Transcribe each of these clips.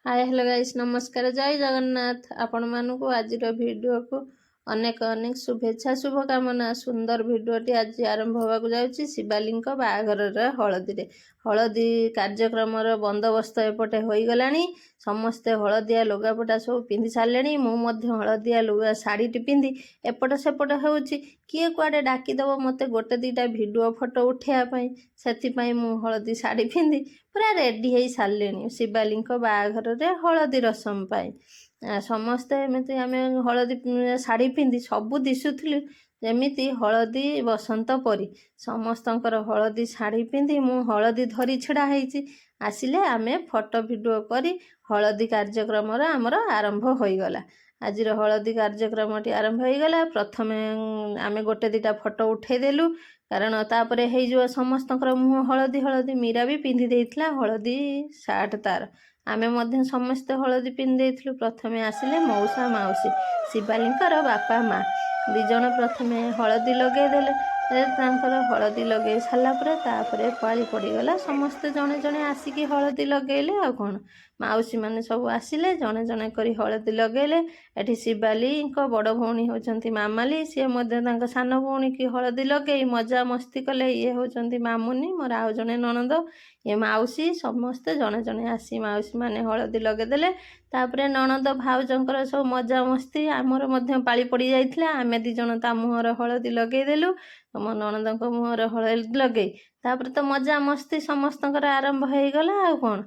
hi hello guys नमस्कार जय जगन्नाथ आपण मानक आज भिडियो को अनेक अनेक शुभेच्छा शुभकामना सुंदर भिडियोटी आज आरंभ होगा जाऊँगी शिवाली बाहाघर हलदी हलदी कार्यक्रम बंदोबस्त एपटे हो गला समस्ते हलदिया लुगापटा सब पिंधि सारे मुझे हलदिया लुगा शाढ़ी पिंधि एपट सेपट हो किए कुआडे डाकिदेव मत गोटे दीटा भिडियो फोटो उठाइवाई से हलदी शाढ़ी पिंधि पूरा रेडी हो सारे शिवाली बाहाघर हलदी रसम पाई समस्ते एमती आम हलदी शाढ़ी पिंधि सबू दिशुलु जमीती हलदी बसंत परी समस्तंकर हलदी शाढ़ी पिंधि मु हलदी धरी छिड़ा होइछि आसिले आमे फोटो भिडियो करी हलदी कार्यक्रम आमर आरंभ हो गला आज हलदी कार्यक्रम आरंभ हो गला प्रथम आमे गोटे दीटा फोटो उठेदेलु कारण तापर हो समस्तंकर मुँह हलदी हलदी मीरा भी पिंधि देइथिला हलदी सार्ट तार आमे मध्य समस्ते हलदी पिंधि प्रथम आसिले मौसा माउसी शिवाली बापा माँ दिज प्रथम हलदी लगेदेले हलदी लगे सारापर पाली पड़गला समस्ते जड़े जड़े आसिकी हलदी लगेले आ कौन माउसी मैंने सब आसिले जड़े जड़े कर हलदी लगेले एटी शिवाली बड़ भौणी होती मामाली सी सान भौणी की हलदी लगे मजा मस्ती कले ये होती मामुनी मोर आउ जड़े ननद ये माउसी समस्ते जड़े जड़े आसी माउसी मैंने हलदी लगेदेले तापर ननद भाउजंकर सब मजा मस्ती आमर पाली पड़ी जाइथिला आमे दी जण ता मुहर हलदी लगेदेलु मो ननद मुहर हलदी लगे तापर तो मजा मस्ती समस्तंकर आरंभ हो गला आ कौन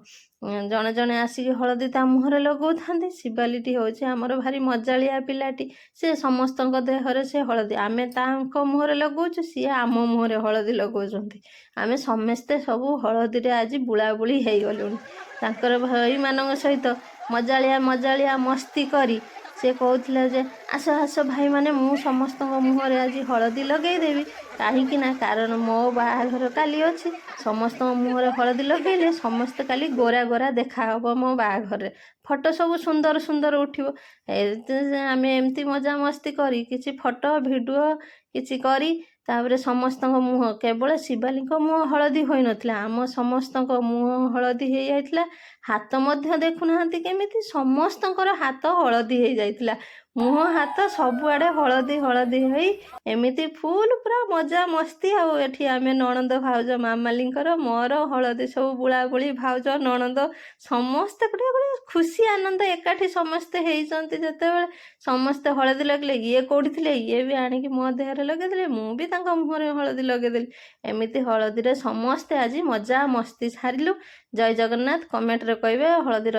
जड़े जड़े आसिक हलदी ता मुहर लगौ था शिवालीटी हूँ आमर भारी मजालिया पिलाटी सी समस्त देहरे से हलदी आमे मुहर लगौचु सी आम मुहर हलदी लगौंट आमे समस्ते सबू हलदी आज बुलाबुली हो गलुणी तांकर भाई मान सहित मजालिया मजालिया मस्ती करी से कहते जे आस आस भाई माने मु समस्त मुहर आज हलदी लगेदेवी कहीं ना कारण मो बाहाघर काली अच्छी समस्त मुहर हलदी लगेले समस्ते काली गोरा गोरा देखा हम मो बाहाघर फोटो सब सुंदर सुंदर उठिबो आम एमती मजा मस्ती करी किसी फोटो भिडियो किसी करी तापर समस्त मुह केवल शिवाली मुह हलदी हो नथिला आम समस्त मुह हलदी हो जाइथिला हाथ मध्य देखुना केमिति समस्तंकर हाथ हलदी हो जाइथिला मुह हाथ सबुआड़े हलदी हलदी हो एमिति फुल पूरा मजा मस्ती आठी आम ननद भाउज मामालींकर मोर हलदी सब बुलाबुली भाउज ननद समस्ते गोटे गोटे खुशी आनंद एकाठी समस्ते होती जितेबाला समस्ते हलदी लगे ये कौटी थे ये भी आणिकी मो देहरे लगेदेले मु भी मुहर हलदी लगेदेली एमती हलदी समस्ते आज मजा मस्ती सारिलु जय जगन्नाथ कमेंट रे कहिबे हलदी